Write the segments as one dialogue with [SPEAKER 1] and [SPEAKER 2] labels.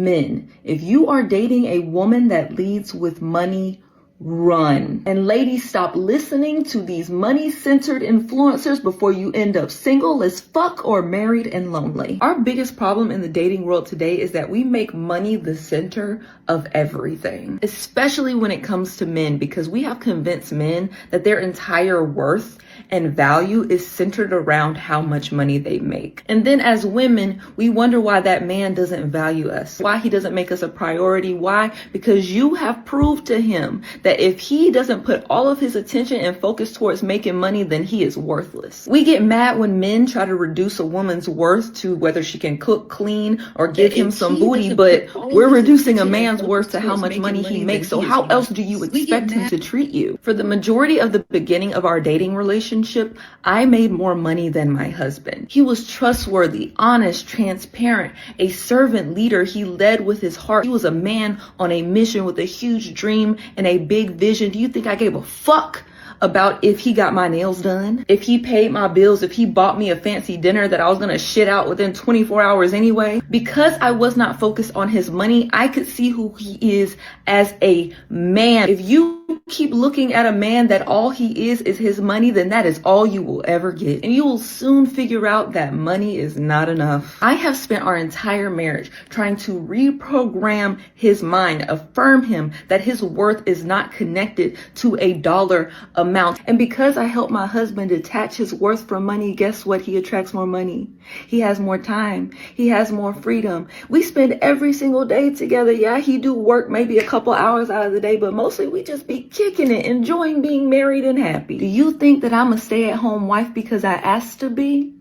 [SPEAKER 1] Men, if you are dating a woman that leads with money, run. And ladies, stop listening to these money-centered influencers before you end up single as fuck or married and lonely. Our biggest problem in the dating world today is that we make money the center of everything, especially when it comes to men, because we have convinced men that their entire worth and value is centered around how much money they make. And then as women, we wonder why that man doesn't value us, why he doesn't make us a priority. Why? Because you have proved to him that if he doesn't put all of his attention and focus towards making money, then he is worthless. We get mad when men try to reduce a woman's worth to whether she can cook, clean, or give him some booty, but we're reducing a man's worth to how much money he makes. So how else do you expect him to treat you? For the majority of the beginning of our dating relationship, I made more money than my husband. He was trustworthy, honest, transparent, a servant leader. He led with his heart. He was a man on a mission with a huge dream and a big vision. Do you think I gave a fuck about if he got my nails done, if he paid my bills, if he bought me a fancy dinner that I was gonna shit out within 24 hours anyway? Because I was not focused on his money, I could see who he is as a man. If you keep looking at a man that all he is his money, then that is all you will ever get. And you will soon figure out that money is not enough. I have spent our entire marriage trying to reprogram his mind, affirm him that his worth is not connected to a dollar amount. And because I helped my husband detach his worth from money, guess what? He attracts more money. He has more time. He has more freedom. We spend every single day together. Yeah, he do work maybe a couple hours out of the day, but mostly we just be kicking it, enjoying being married and happy. Do you think that I'm a stay-at-home wife because I asked to be?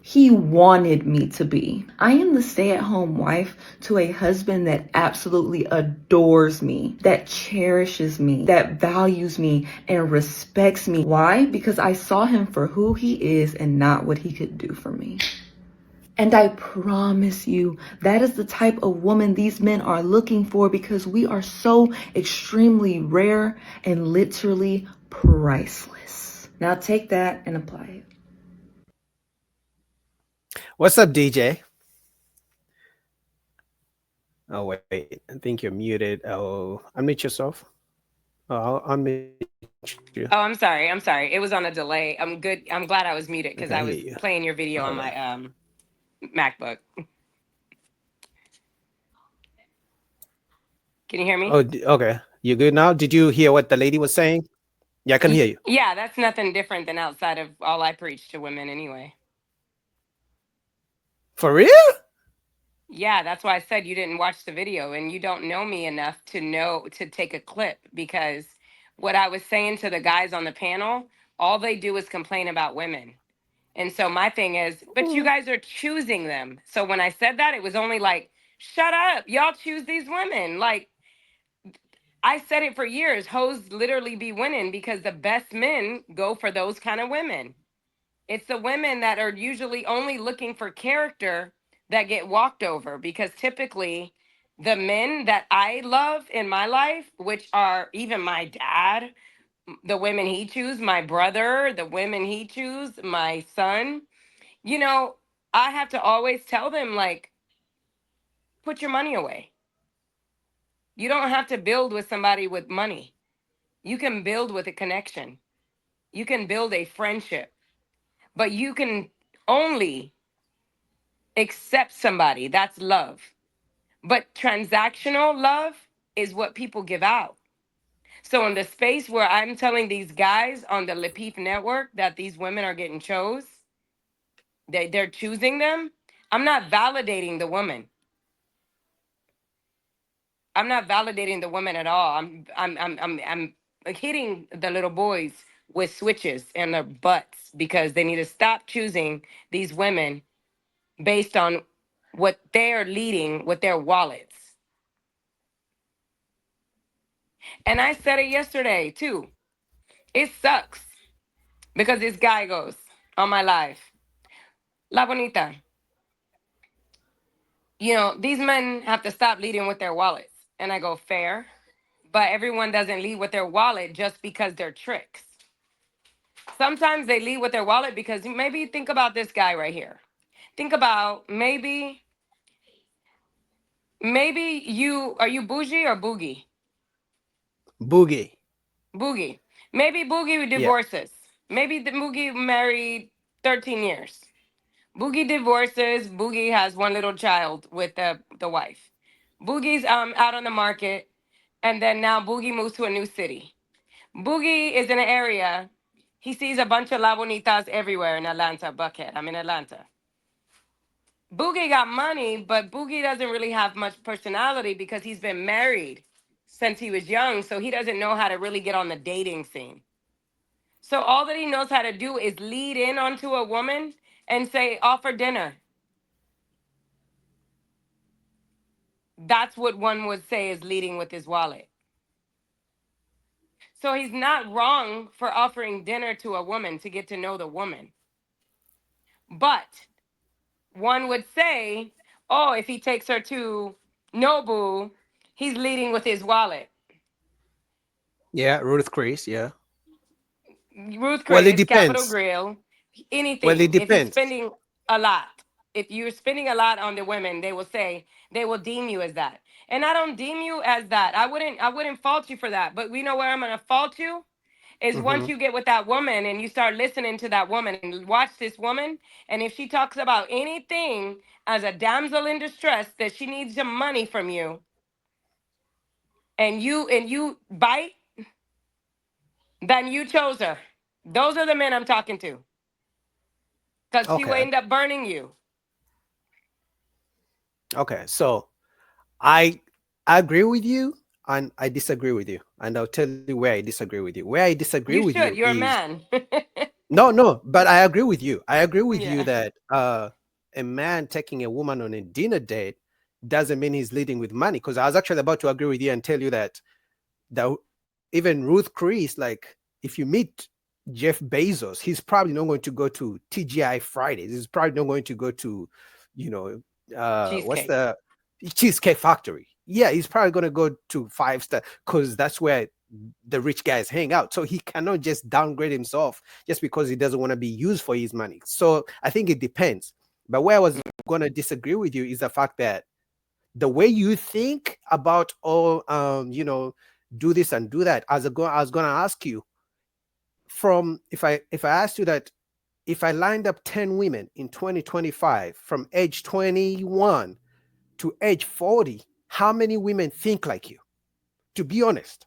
[SPEAKER 1] He wanted me to be. I am the stay-at-home wife to a husband that absolutely adores me, that cherishes me, that values me and respects me. Why? Because I saw him for who he is and not what he could do for me. And I promise you, that is the type of woman these men are looking for, because we are so extremely rare and literally priceless. Now take that and apply it.
[SPEAKER 2] What's up, DJ? Oh, wait. I think you're muted. Oh, unmute yourself. Oh, I'll unmute you.
[SPEAKER 3] Oh, I'm sorry. It was on a delay. I'm good. I'm glad I was muted because
[SPEAKER 2] Okay,
[SPEAKER 3] I was playing your video on my MacBook. Can you hear me?
[SPEAKER 2] Oh, okay. You good now? Did you hear what the lady was saying? Yeah, I can hear you.
[SPEAKER 3] Yeah, that's nothing different than outside of all I preach to women anyway.
[SPEAKER 2] For real?
[SPEAKER 3] Yeah, that's why I said you didn't watch the video and you don't know me enough to take a clip, because what I was saying to the guys on the panel, all they do is complain about women. And so my thing is, but you guys are choosing them. So when I said that, it was only like, shut up. Y'all choose these women. Like, I said it for years. Hoes literally be winning because the best men go for those kind of women. It's the women that are usually only looking for character that get walked over, because typically the men that I love in my life, which are even my dad, the women he choose, my brother, the women he choose, my son, you know, I have to always tell them, like, put your money away. You don't have to build with somebody with money. You can build with a connection. You can build a friendship, but you can only accept somebody. That's love. But transactional love is what people give out. So in the space where I'm telling these guys on the Lepif network that these women are getting chose, they're choosing them, I'm not validating the woman. I'm not validating the woman at all. I'm hitting the little boys with switches in their butts because they need to stop choosing these women based on what they're leading with their wallets. And I said it yesterday too. It sucks because this guy goes on my live, La Bonita, you know, these men have to stop leading with their wallets. And I go, fair, but everyone doesn't lead with their wallet just because they're tricks. Sometimes they lead with their wallet because maybe think about this guy right here. Think about maybe Maybe are you bougie or boogie?
[SPEAKER 2] Boogie.
[SPEAKER 3] Boogie. Maybe Boogie
[SPEAKER 2] Yeah.
[SPEAKER 3] divorces. Maybe the Boogie married 13 years. Boogie divorces. Boogie has one little child with the wife. Boogie's out on the market, and then now Boogie moves to a new city. Boogie is in an area. He sees a bunch of La Bonitas everywhere in Atlanta, Buckhead. I'm in Atlanta. Boogie got money, but Boogie doesn't really have much personality because he's been married since he was young, so he doesn't know how to really get on the dating scene. So all that he knows how to do is lead in onto a woman and say, offer dinner. That's what one would say is leading with his wallet. So he's not wrong for offering dinner to a woman to get to know the woman. But one would say, oh, if he takes her to Nobu, he's leading with his wallet.
[SPEAKER 2] Yeah, Ruth Chris. Yeah.
[SPEAKER 3] Ruth
[SPEAKER 2] Well, it
[SPEAKER 3] Chris, Capital
[SPEAKER 2] depends.
[SPEAKER 3] Grill,
[SPEAKER 2] Well, it
[SPEAKER 3] anything. If he's
[SPEAKER 2] depends.
[SPEAKER 3] spending a lot, if you're spending a lot on the women, they will deem you as that. And I don't deem you as that. I wouldn't fault you for that. But we know where I'm gonna fault you is once
[SPEAKER 2] Hmm.
[SPEAKER 3] you get with that woman and you start listening to that woman and watch this woman, and if she talks about anything as a damsel in distress that she needs some money from you, and you bite, then you chose her. Those are the men I'm talking to. Because she will
[SPEAKER 2] Okay.
[SPEAKER 3] end up burning you.
[SPEAKER 2] Okay. So I agree with you and I disagree with you. And I'll tell you where I disagree with you. Where I disagree
[SPEAKER 3] You
[SPEAKER 2] with
[SPEAKER 3] should.
[SPEAKER 2] you
[SPEAKER 3] You're a
[SPEAKER 2] is
[SPEAKER 3] man.
[SPEAKER 2] no, but I agree with you. I agree with you
[SPEAKER 3] Yeah.
[SPEAKER 2] that a man taking a woman on a dinner date doesn't mean he's leading with money. Because I was actually about to agree with you and tell you that even Ruth Chris, like if you meet Jeff Bezos, he's probably not going to go to TGI Fridays. He's probably not going to go to, you know, what's
[SPEAKER 3] Cheesecake.
[SPEAKER 2] the Cheesecake Factory. Yeah, he's probably going to go to Five Star because that's where the rich guys hang out. So he cannot just downgrade himself just because he doesn't want to be used for his money. So I think it depends. But where I was going to disagree with you is the fact that the way you think about do this and do that. I was going to ask you from if I asked you that if I lined up 10 women in 2025 from age 21 to age 40, how many women think like you? To be honest.